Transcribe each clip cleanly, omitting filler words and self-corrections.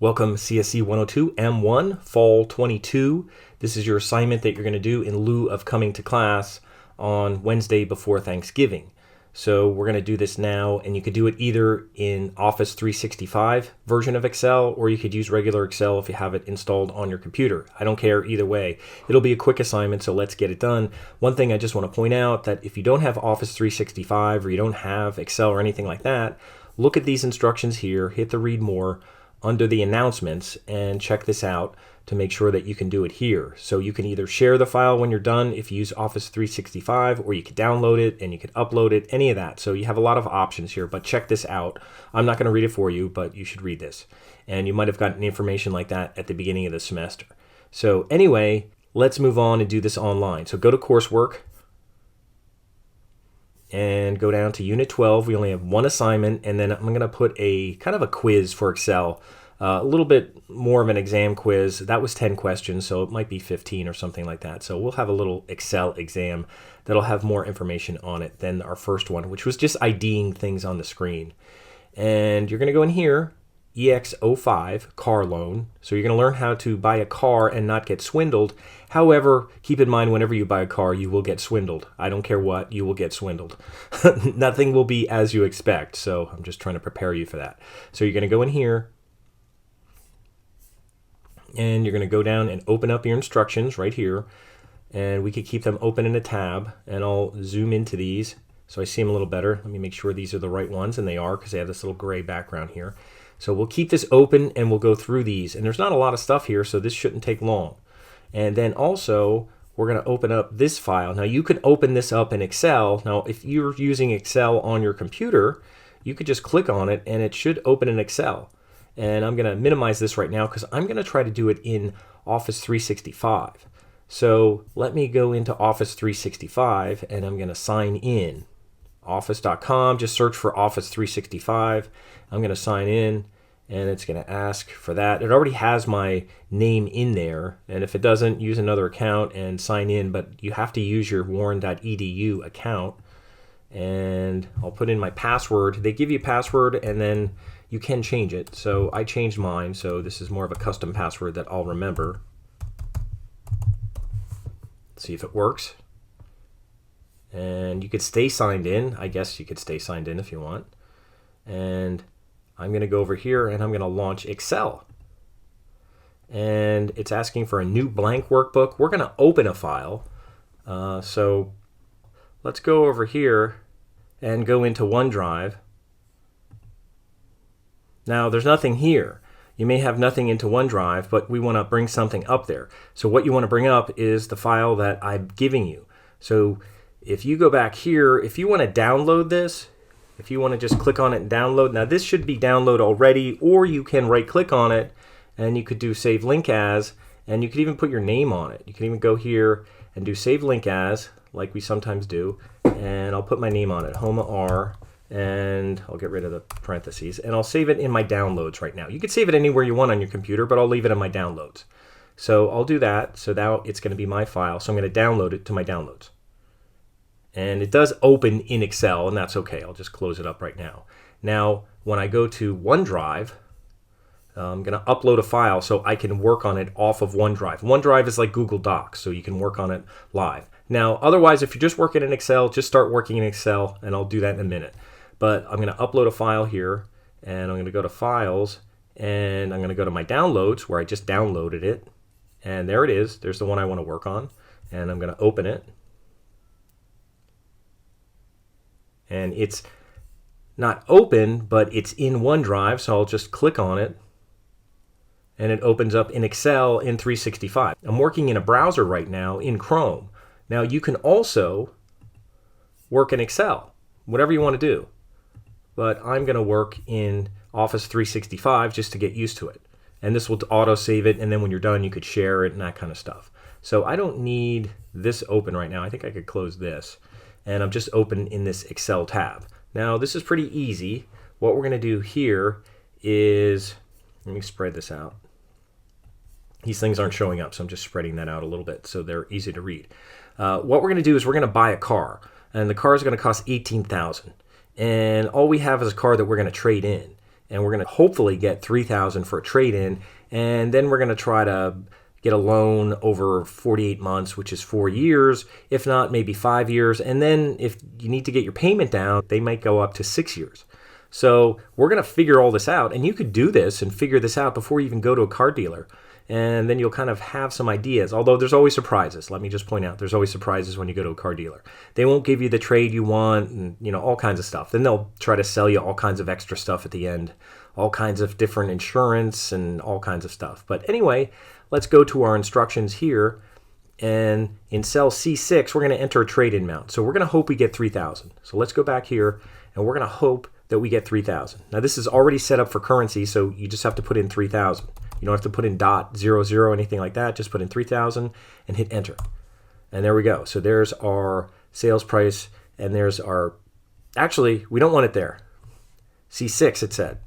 Welcome CSC 102 M1 Fall 22. This is your assignment that you're going to do in lieu of coming to class on Wednesday before Thanksgiving. So we're going to do this now, and you could do it either in Office 365 version of Excel, or you could use regular Excel if you have it installed on your computer. I don't care either way. It'll be a quick assignment, so let's get it done. One thing I just want to point out, that if you don't have Office 365 or you don't have Excel or anything like that, look at these instructions here, hit the read more under the announcements, and check this out to make sure that you can do it here. So you can either share the file when you're done if you use Office 365, or you could download it and you could upload it, any of that. So you have a lot of options here, but check this out. I'm not going to read it for you, but you should read this. And you might have gotten information like that at the beginning of the semester. So anyway, let's move on and do this online. So go to coursework and go down to Unit 12. We only have one assignment, and then I'm going to put a kind of a quiz for Excel, a little bit more of an exam quiz. That was 10 questions, so it might be 15 or something like that. So we'll have a little Excel exam that'll have more information on it than our first one, which was just IDing things on the screen. And you're going to go in here, Ex05, car loan. So you're going to learn how to buy a car and not get swindled. However, keep in mind, whenever you buy a car, you will get swindled. I don't care what, you will get swindled. Nothing will be as you expect. So I'm just trying to prepare you for that. So you're going to go in here, and you're going to go down and open up your instructions right here. And we could keep them open in a tab, and I'll zoom into these so I see them a little better. Let me make sure these are the right ones, and they are, because they have this little gray background here. So we'll keep this open and we'll go through these. And there's not a lot of stuff here, so this shouldn't take long. And then also, we're going to open up this file. Now you can open this up in Excel. Now if you're using Excel on your computer, you could just click on it and it should open in Excel. And I'm going to minimize this right now because I'm going to try to do it in Office 365. So let me go into Office 365 and I'm going to sign in. Office.com, just search for Office 365. I'm going to sign in, and it's going to ask for that. It already has my name in there, and if it doesn't, use another account and sign in, but you have to use your warren.edu account. And I'll put in my password. They give you a password, and then you can change it. So I changed mine, so this is more of a custom password that I'll remember. Let's see if it works. And you could stay signed in. I guess you could stay signed in if you want. And I'm going to go over here and I'm going to launch Excel. And it's asking for a new blank workbook. We're going to open a file. So let's go over here and go into OneDrive. Now there's nothing here. You may have nothing into OneDrive, but we want to bring something up there. So what you want to bring up is the file that I'm giving you. So if you go back here, if you want to download this, if you want to just click on it and download, now this should be download already, or you can right click on it and you could do save link as, and you could even put your name on it. You can even go here and do save link as, like we sometimes do, and I'll put my name on it, Homa R, and I'll get rid of the parentheses, and I'll save it in my downloads right now. You could save it anywhere you want on your computer, but I'll leave it in my downloads. So I'll do that. So now it's going to be my file. So I'm going to download it to my downloads. And it does open in Excel, and that's okay. I'll just close it up right now. Now, when I go to OneDrive, I'm going to upload a file so I can work on it off of OneDrive. OneDrive is like Google Docs, so you can work on it live. Now, otherwise, if you're just working in Excel, just start working in Excel, and I'll do that in a minute. But I'm going to upload a file here, and I'm going to go to Files, and I'm going to go to my Downloads, where I just downloaded it. And there it is. There's the one I want to work on. And I'm going to open it. And it's not open, but it's in OneDrive, so I'll just click on it, and it opens up in Excel in 365. I'm working in a browser right now in Chrome. Now you can also work in Excel, whatever you want to do, but I'm going to work in Office 365 just to get used to it. And this will auto-save it, and then when you're done, you could share it and that kind of stuff. So I don't need this open right now. I think I could close this. And I'm just open in this Excel tab. Now this is pretty easy. What we're going to do here is, let me spread this out. These things aren't showing up, so I'm just spreading that out a little bit so they're easy to read. What we're going to do is we're going to buy a car, and the car is going to cost $18,000. And all we have is a car that we're going to trade in. and we're going to hopefully get $3,000 for a trade-in, and then we're going to try to get a loan over 48 months, which is 4 years, if not maybe 5 years, and then if you need to get your payment down, they might go up to 6 years. So we're going to figure all this out, and you could do this and figure this out before you even go to a car dealer, and then you'll kind of have some ideas, although there's always surprises. Let me just point out, there's always surprises when you go to a car dealer. They won't give you the trade you want and all kinds of stuff. Then they'll try to sell you all kinds of extra stuff at the end, all kinds of different insurance and all kinds of stuff. But anyway, let's go to our instructions here, and in cell C6, we're going to enter a trade-in amount. So we're going to hope we get $3,000. So let's go back here, and we're going to hope that we get $3,000. Now this is already set up for currency, so you just have to put in $3,000. You don't have to put in .00, anything like that. Just put in $3,000 and hit enter. And there we go. So there's our sales price, and there's our, actually, we don't want it there. C6 it said.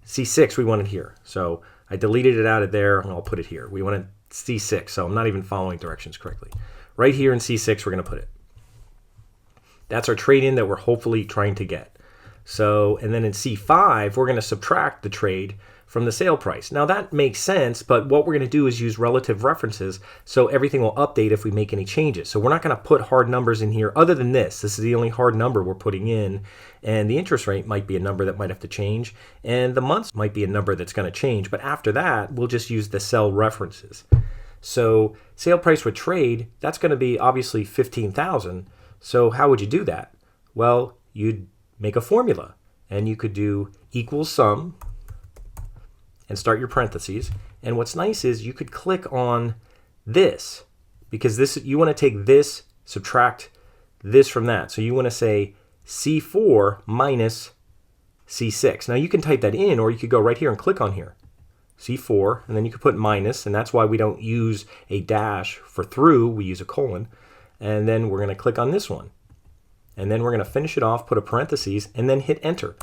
C6 we want it here. So I deleted it out of there, and I'll put it here. We want it C6, so I'm not even following directions correctly. Right here in C6 we're going to put it. That's our trade-in that we're hopefully trying to get. So, and then in C5, we're going to subtract the trade from the sale price. Now that makes sense, but what we're going to do is use relative references, so everything will update if we make any changes. So we're not going to put hard numbers in here other than this. This is the only hard number we're putting in, and the interest rate might be a number that might have to change, and the months might be a number that's going to change, but after that, we'll just use the cell references. So sale price with trade, that's going to be obviously $15,000. So how would you do that? Well, you'd make a formula, and you could do equals sum and start your parentheses. And what's nice is you could click on this, because this, you want to take this, subtract this from that. So you want to say C4 minus C6. Now you can type that in, or you could go right here and click on here, C4, and then you could put minus, and that's why we don't use a dash for through, we use a colon. And then we're going to click on this one. And then we're going to finish it off, put a parentheses, and then hit enter.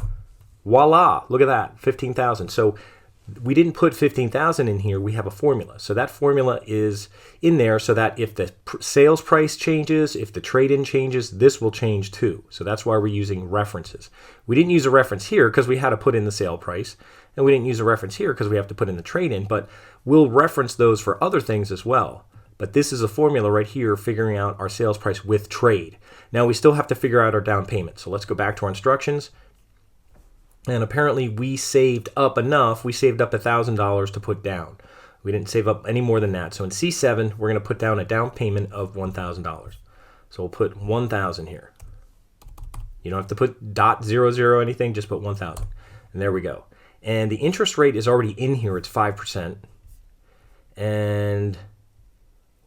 Voila, look at that, 15,000. So we didn't put 15,000 in here, we have a formula. So that formula is in there so that if the sales price changes, if the trade-in changes, this will change too. So that's why we're using references. We didn't use a reference here because we had to put in the sale price, and we didn't use a reference here because we have to put in the trade-in, but we'll reference those for other things as well. But this is a formula right here figuring out our sales price with trade. Now we still have to figure out our down payment. So let's go back to our instructions. And apparently we saved up enough. We saved up $1,000 to put down. We didn't save up any more than that. So in C7, we're going to put down a down payment of $1,000. So we'll put 1,000 here. You don't have to put .00 anything, just put 1,000. And there we go. And the interest rate is already in here. It's 5%. And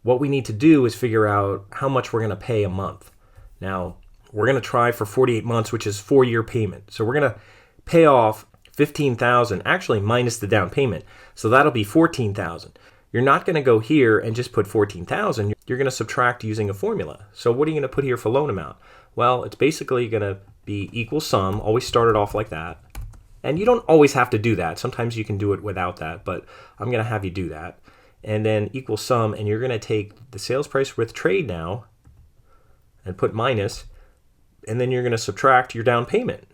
what we need to do is figure out how much we're going to pay a month. Now, we're going to try for 48 months, which is 4-year payment. So we're going to pay off $15,000, actually minus the down payment. So that'll be $14,000. You're not going to go here and just put $14,000. You're going to subtract using a formula. So what are you going to put here for loan amount? Well, it's basically going to be equal sum. Always start it off like that. And you don't always have to do that. Sometimes you can do it without that, but I'm going to have you do that. And then equal sum, and you're going to take the sales price with trade now and put minus, and then you're going to subtract your down payment.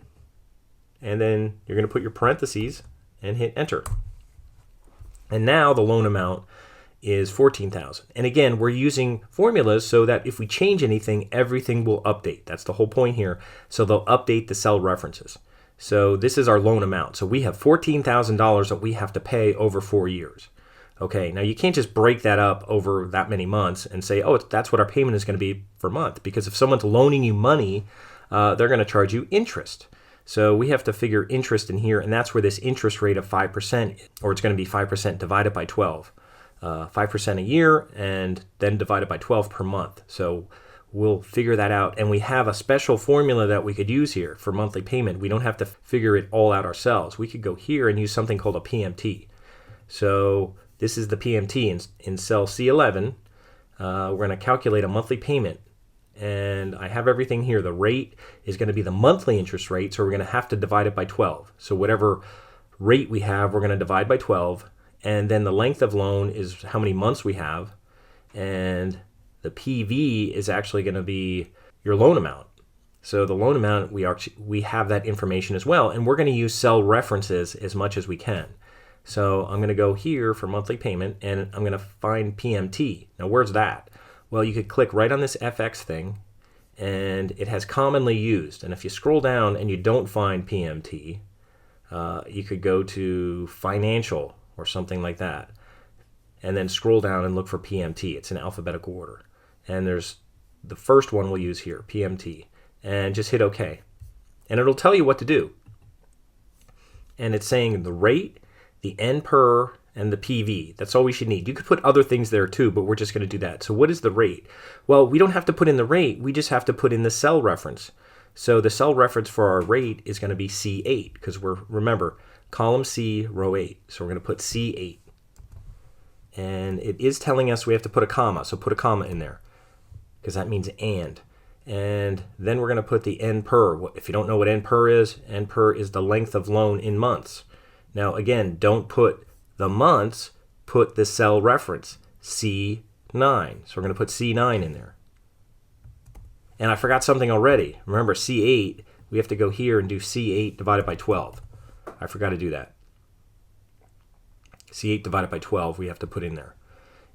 And then you're going to put your parentheses and hit enter. And now the loan amount is $14,000. And again, we're using formulas so that if we change anything, everything will update. That's the whole point here. So they'll update the cell references. So this is our loan amount. So we have $14,000 that we have to pay over 4 years. Okay, now you can't just break that up over that many months and say, oh, that's what our payment is going to be per month. Because if someone's loaning you money, they're going to charge you interest. So we have to figure interest in here, and that's where this interest rate of 5%, or it's going to be 5% divided by 12. 5% a year, and then divided by 12 per month. So we'll figure that out. And we have a special formula that we could use here for monthly payment. We don't have to figure it all out ourselves. We could go here and use something called a PMT. So this is the PMT in cell C11. We're going to calculate a monthly payment. And I have everything here. The rate is going to be the monthly interest rate, so we're going to have to divide it by 12. So whatever rate we have, we're going to divide by 12. And then the length of loan is how many months we have. And the PV is actually going to be your loan amount. So the loan amount, we have that information as well, and we're going to use cell references as much as we can. So I'm going to go here for monthly payment, and I'm going to find PMT. Now, where's that? Well, you could click right on this FX thing, and it has commonly used. And if you scroll down and you don't find PMT, you could go to financial or something like that, and then scroll down and look for PMT. It's in alphabetical order. And there's the first one we'll use here, PMT. And just hit OK. And it'll tell you what to do. And it's saying the rate, the N per, and the PV. That's all we should need. You could put other things there too, but we're just going to do that. So what is the rate? Well, we don't have to put in the rate. We just have to put in the cell reference. So the cell reference for our rate is going to be C8 because remember, column C, row 8. So we're going to put C8. And it is telling us we have to put a comma. So put a comma in there because that means and. And then we're going to put the N per. If you don't know what N per is the length of loan in months. Now, again, don't put the months, put the cell reference, C9. So we're going to put C9 in there. And I forgot something already. Remember, C8, we have to go here and do C8 divided by 12. I forgot to do that. C8 divided by 12 we have to put in there.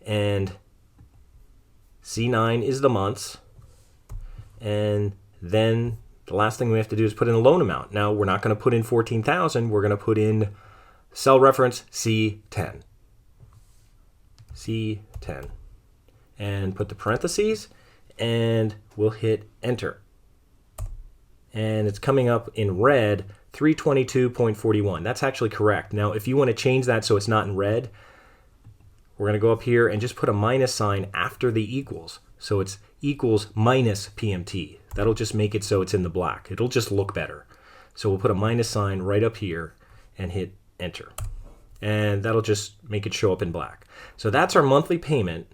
And C9 is the months. And then the last thing we have to do is put in a loan amount. Now, we're not going to put in $14,000. We're going to put in cell reference C10. C10. And put the parentheses, and we'll hit enter. And it's coming up in red, 322.41. That's actually correct. Now, if you want to change that so it's not in red, we're going to go up here and just put a minus sign after the equals. So it's equals minus PMT. That'll just make it so it's in the black. It'll just look better. So we'll put a minus sign right up here and hit enter. And that'll just make it show up in black. So that's our monthly payment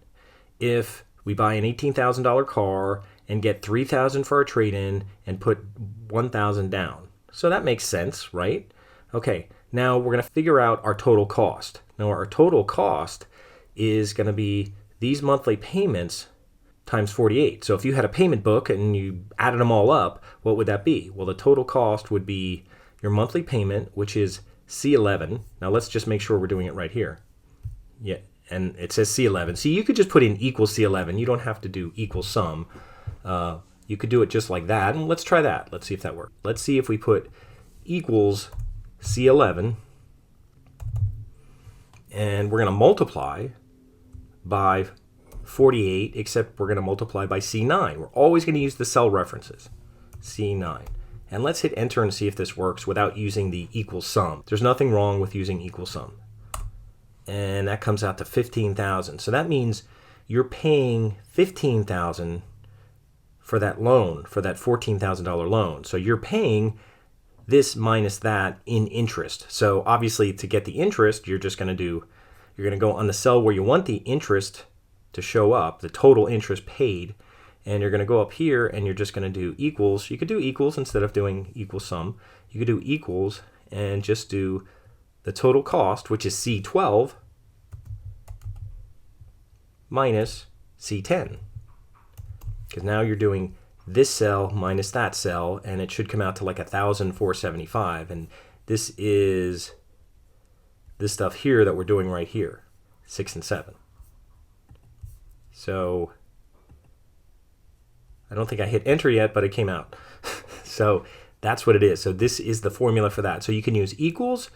if we buy an $18,000 car and get $3,000 for our trade-in and put $1,000 down. So that makes sense, right? Okay, now we're going to figure out our total cost. Now our total cost is going to be these monthly payments times 48. So if you had a payment book and you added them all up, what would that be? Well, the total cost would be your monthly payment, which is C11. Now let's just make sure we're doing it right here. Yeah, and it says C11. See, you could just put in equals C11. You don't have to do equal sum. You could do it just like that. And let's try that. Let's see if that works. Let's see if we put equals C11. And we're going to multiply by 48, except we're going to multiply by C9. We're always going to use the cell references, C9. And let's hit enter and see if this works without using the equal sum. There's nothing wrong with using equal sum. And that comes out to 15,000. So that means you're paying 15,000 for that loan, for that $14,000 loan. So you're paying this minus that in interest. So obviously to get the interest, you're going to go on the cell where you want the interest to show up, the total interest paid, and you're going to go up here and you're just going to do equals. You could do equals instead of doing equal sum. You could do equals and just do the total cost, which is C12, minus C10. Because now you're doing this cell minus that cell, and it should come out to like 1,475. And this is this stuff here that we're doing right here, 6 and 7. So I don't think I hit enter yet, but it came out. So that's what it is. So this is the formula for that. So you can use equals,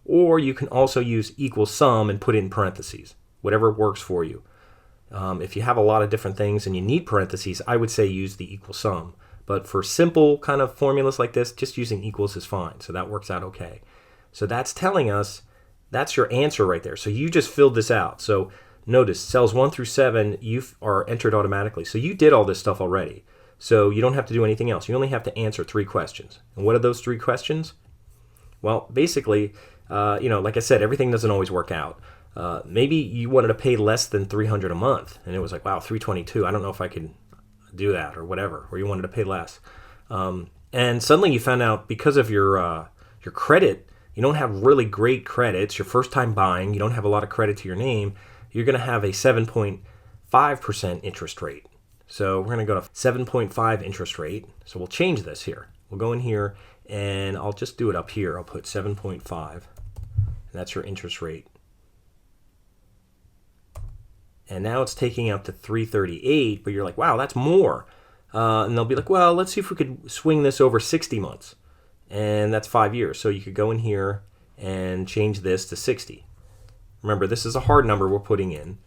or you can also use equal sum and put it in parentheses, whatever works for you. If you have a lot of different things and you need parentheses, I would say use the equal sum. But for simple kind of formulas like this, just using equals is fine. So that works out okay. So that's telling us that's your answer right there. So you just filled this out. So notice cells 1 through 7 you are entered automatically. So you did all this stuff already. So you don't have to do anything else. You only have to answer 3 questions. And what are those 3 questions? Well, basically, like I said, everything doesn't always work out. Maybe you wanted to pay less than $300 a month, and it was like, wow, $322. I don't know if I can do that or whatever. Or you wanted to pay less, and suddenly you found out because of your credit, you don't have really great credit. It's your first time buying. You don't have a lot of credit to your name. You're going to have a 7.5% interest rate. So we're going to go to 7.5 interest rate. So we'll change this here. We'll go in here and I'll just do it up here. I'll put 7.5 and that's your interest rate. And now it's taking up to 338, but you're like, wow, that's more. And they'll be like, well, let's see if we could swing this over 60 months. And that's 5 years. So you could go in here and change this to 60. Remember, this is a hard number we're putting in.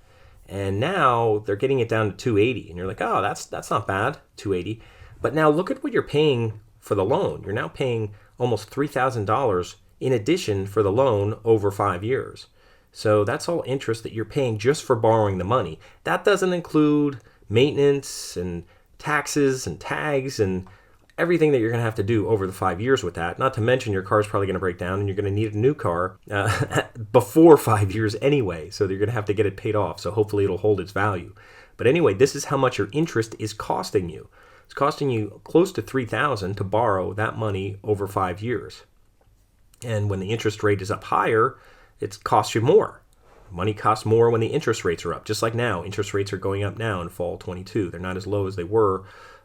And now they're getting it down to 280. And you're like, oh, that's not bad, 280. But now look at what you're paying for the loan. You're now paying almost $3,000 in addition for the loan over 5 years. So that's all interest that you're paying just for borrowing the money. That doesn't include maintenance and taxes and tags and everything that you're going to have to do over the 5 years with that. Not to mention your car's probably going to break down and you're going to need a new car before 5 years anyway. So you're going to have to get it paid off. So hopefully it'll hold its value. But anyway, this is how much your interest is costing you. It's costing you close to $3,000 to borrow that money over 5 years. And when the interest rate is up higher, it costs you more. Money costs more when the interest rates are up. Just like now, interest rates are going up now in fall 22. They're not as low as they were,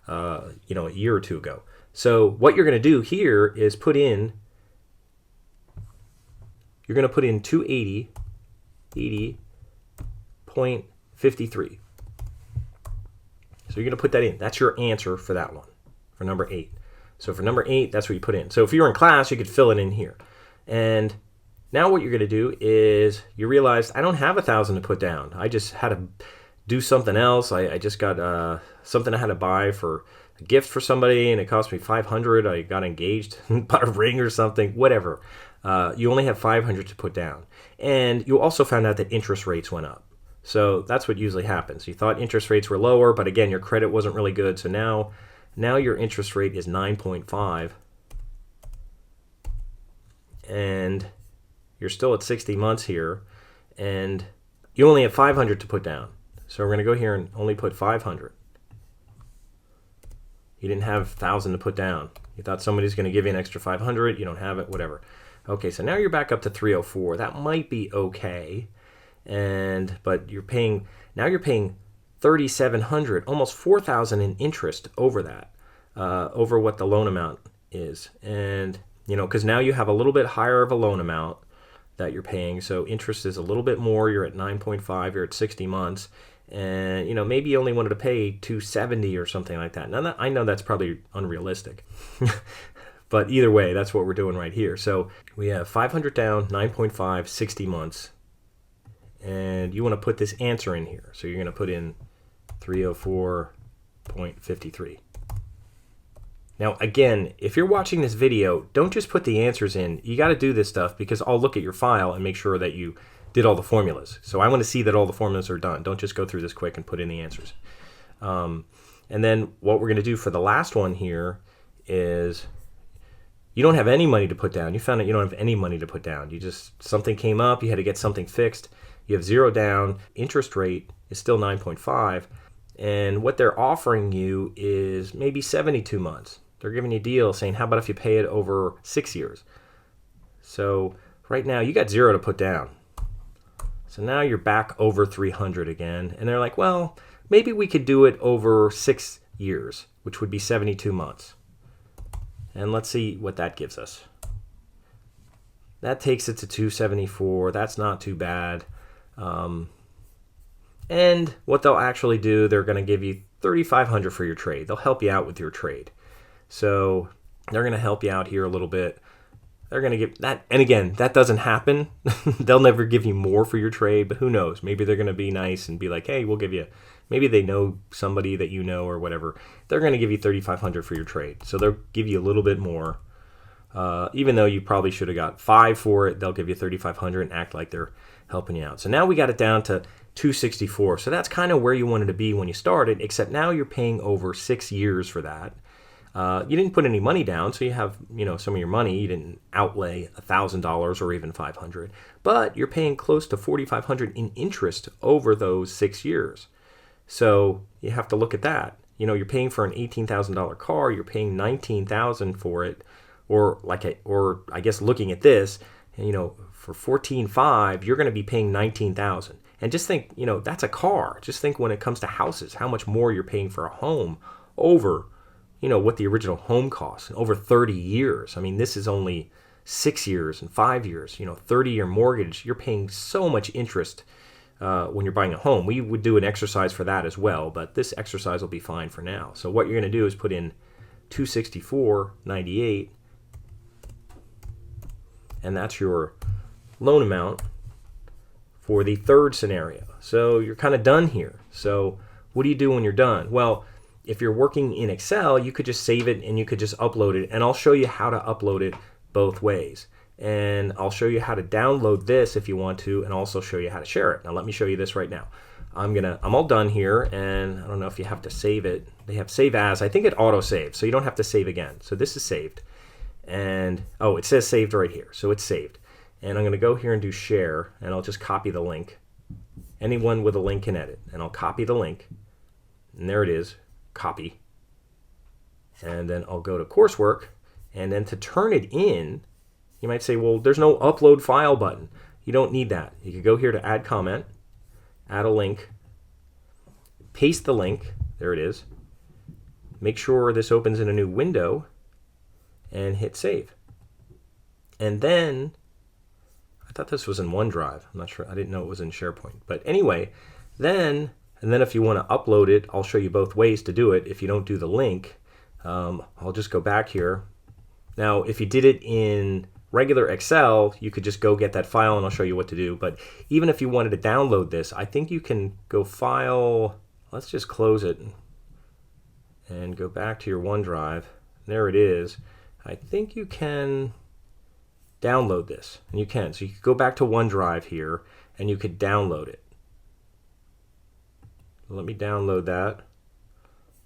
a year or two ago. So what you're going to do here is you're going to put in 280.53. So you're going to put that in. That's your answer for that one, for number 8. So for number 8, that's what you put in. So if you were in class, you could fill it in here. And now what you're going to do is you realize I don't have $1,000 to put down. I just had to do something else. I just got something I had to buy for a gift for somebody, and it cost me $500. I got engaged, bought a ring or something, whatever. You only have $500 to put down. And you also found out that interest rates went up. So that's what usually happens. You thought interest rates were lower, but again, your credit wasn't really good. So now your interest rate is 9.5. And you're still at 60 months here, and you only have $500 to put down. So we're going to go here and only put $500. You didn't have $1,000 to put down. You thought somebody's going to give you an extra $500. You don't have it, whatever. Okay, so now you're back up to 304. That might be okay, but you're paying $3,700, almost $4,000 in interest over that, over what the loan amount is, and because now you have a little bit higher of a loan amount that you're paying, so interest is a little bit more. You're at 9.5. You're at 60 months, and maybe you only wanted to pay $270 or something like that. Now I know that's probably unrealistic, but either way, that's what we're doing right here. So we have $500 down, 9.5, 60 months, and you want to put this answer in here. So you're going to put in 304.53. Now, again, if you're watching this video, don't just put the answers in. You got to do this stuff because I'll look at your file and make sure that you did all the formulas. So I want to see that all the formulas are done. Don't just go through this quick and put in the answers. And then what we're going to do for the last one here is you don't have any money to put down. You found out you don't have any money to put down. Something came up. You had to get something fixed. You have 0 down. Interest rate is still 9.5. And what they're offering you is maybe 72 months. They're giving you a deal saying, how about if you pay it over 6 years? So right now you got 0 to put down. So now you're back over 300 again. And they're like, well, maybe we could do it over 6 years, which would be 72 months. And let's see what that gives us. That takes it to 274. That's not too bad. And what they'll actually do, they're going to give you $3,500 for your trade. They'll help you out with your trade. So they're going to help you out here a little bit. They're going to give that. And again, that doesn't happen. They'll never give you more for your trade, but who knows? Maybe they're going to be nice and be like, hey, we'll give you, maybe they know somebody that you know or whatever. They're going to give you $3,500 for your trade. So they'll give you a little bit more. Even though you probably should have got 5 for it, they'll give you $3,500 and act like they're helping you out. So now we got it down to 264. So that's kind of where you wanted to be when you started, except now you're paying over 6 years for that. You didn't put any money down, so you have some of your money. You didn't outlay $1,000 or even $500, but you're paying close to $4,500 in interest over those 6 years. So you have to look at that. You're paying for an $18,000 car. You're paying $19,000 for it, or I guess looking at this, for $14,500, you're going to be paying $19,000. And just think, that's a car. Just think when it comes to houses, how much more you're paying for a home over, what the original home costs in over 30 years. I mean, this is only 6 years and 5 years, 30-year mortgage. You're paying so much interest when you're buying a home. We would do an exercise for that as well, but this exercise will be fine for now. So what you're going to do is put in 264.98, and that's your loan amount for the third scenario. So you're kind of done here. So what do you do when you're done? Well, if you're working in Excel, you could just save it and you could just upload it, and I'll show you how to upload it both ways. And I'll show you how to download this if you want to, and also show you how to share it. Now let me show you this right now. I'm all done here, and I don't know if you have to save it. They have save as. I think it auto saves, so you don't have to save again. So this is saved, and it says saved right here, so it's saved. And I'm going to go here and do share, and I'll just copy the link. Anyone with a link can edit, and I'll copy the link, and there it is, copy. And then I'll go to coursework, and then to turn it in, you might say, well, there's no upload file button. You don't need that. You can go here to add comment, add a link, paste the link, there it is. Make sure this opens in a new window and hit save. And then, I thought this was in OneDrive. I'm not sure, I didn't know it was in SharePoint. But anyway, then if you want to upload it, I'll show you both ways to do it. If you don't do the link, I'll just go back here. Now, if you did it in regular Excel, you could just go get that file and I'll show you what to do. But even if you wanted to download this, I think you can go file, let's just close it and go back to your OneDrive. There it is. I think you can download this, and you can. So you could go back to OneDrive here and you could download it. Let me download that.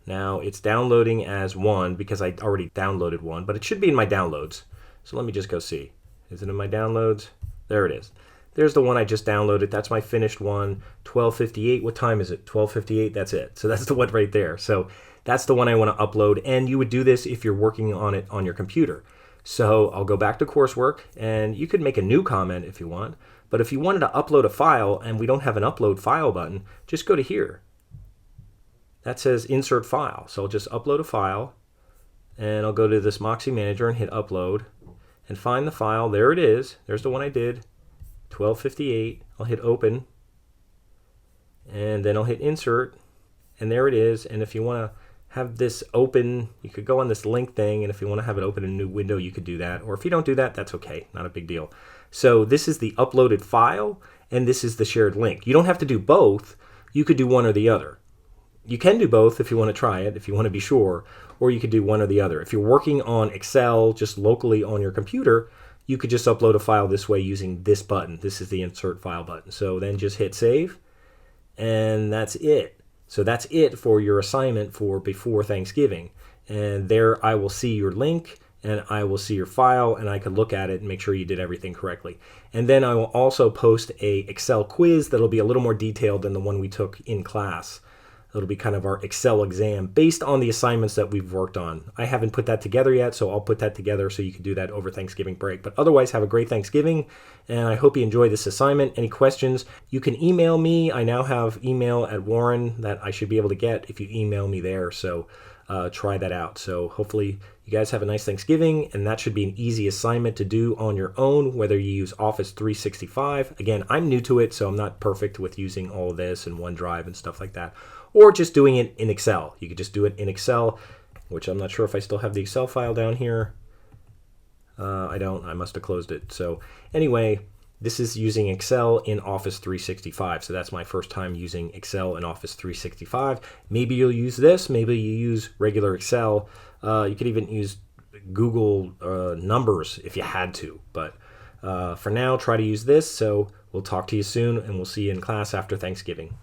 Now it's downloading as one because I already downloaded one, but it should be in my downloads. So let me just go see. Is it in my downloads? There it is. There's the one I just downloaded. That's my finished one. 12:58. What time is it? 12:58. That's it. So that's the one right there. So that's the one I want to upload. And you would do this if you're working on it on your computer. So I'll go back to coursework, and you could make a new comment if you want. But if you wanted to upload a file and we don't have an upload file button, just go to here. That says insert file. So I'll just upload a file, and I'll go to this Moxie Manager and hit upload and find the file. There it is. There's the one I did, 12:58. I'll hit open, and then I'll hit insert, and there it is. And if you want to have this open, you could go on this link thing, and if you want to have it open in a new window, you could do that. Or if you don't do that, that's okay. Not a big deal. So this is the uploaded file, and this is the shared link. You don't have to do both. You could do one or the other. You can do both if you want to try it, if you want to be sure, or you could do one or the other. If you're working on Excel just locally on your computer, you could just upload a file this way using this button. This is the insert file button. So then just hit save, and that's it. So that's it for your assignment for before Thanksgiving. And there I will see your link, and I will see your file, and I can look at it and make sure you did everything correctly. And then I will also post a Excel quiz that'll be a little more detailed than the one we took in class. It'll be kind of our Excel exam based on the assignments that we've worked on. I haven't put that together yet, so I'll put that together so you can do that over Thanksgiving break. But otherwise, have a great Thanksgiving, and I hope you enjoy this assignment. Any questions, you can email me. I now have email at Warren that I should be able to get if you email me there, so try that out. So hopefully you guys have a nice Thanksgiving, and that should be an easy assignment to do on your own, whether you use Office 365. Again, I'm new to it, so I'm not perfect with using all of this and OneDrive and stuff like that. Or just doing it in Excel. You could just do it in Excel, which I'm not sure if I still have the Excel file down here. I don't. I must have closed it. So anyway, this is using Excel in Office 365. So that's my first time using Excel in Office 365. Maybe you'll use this. Maybe you use regular Excel. You could even use Google numbers if you had to. But for now, try to use this. So we'll talk to you soon, and we'll see you in class after Thanksgiving.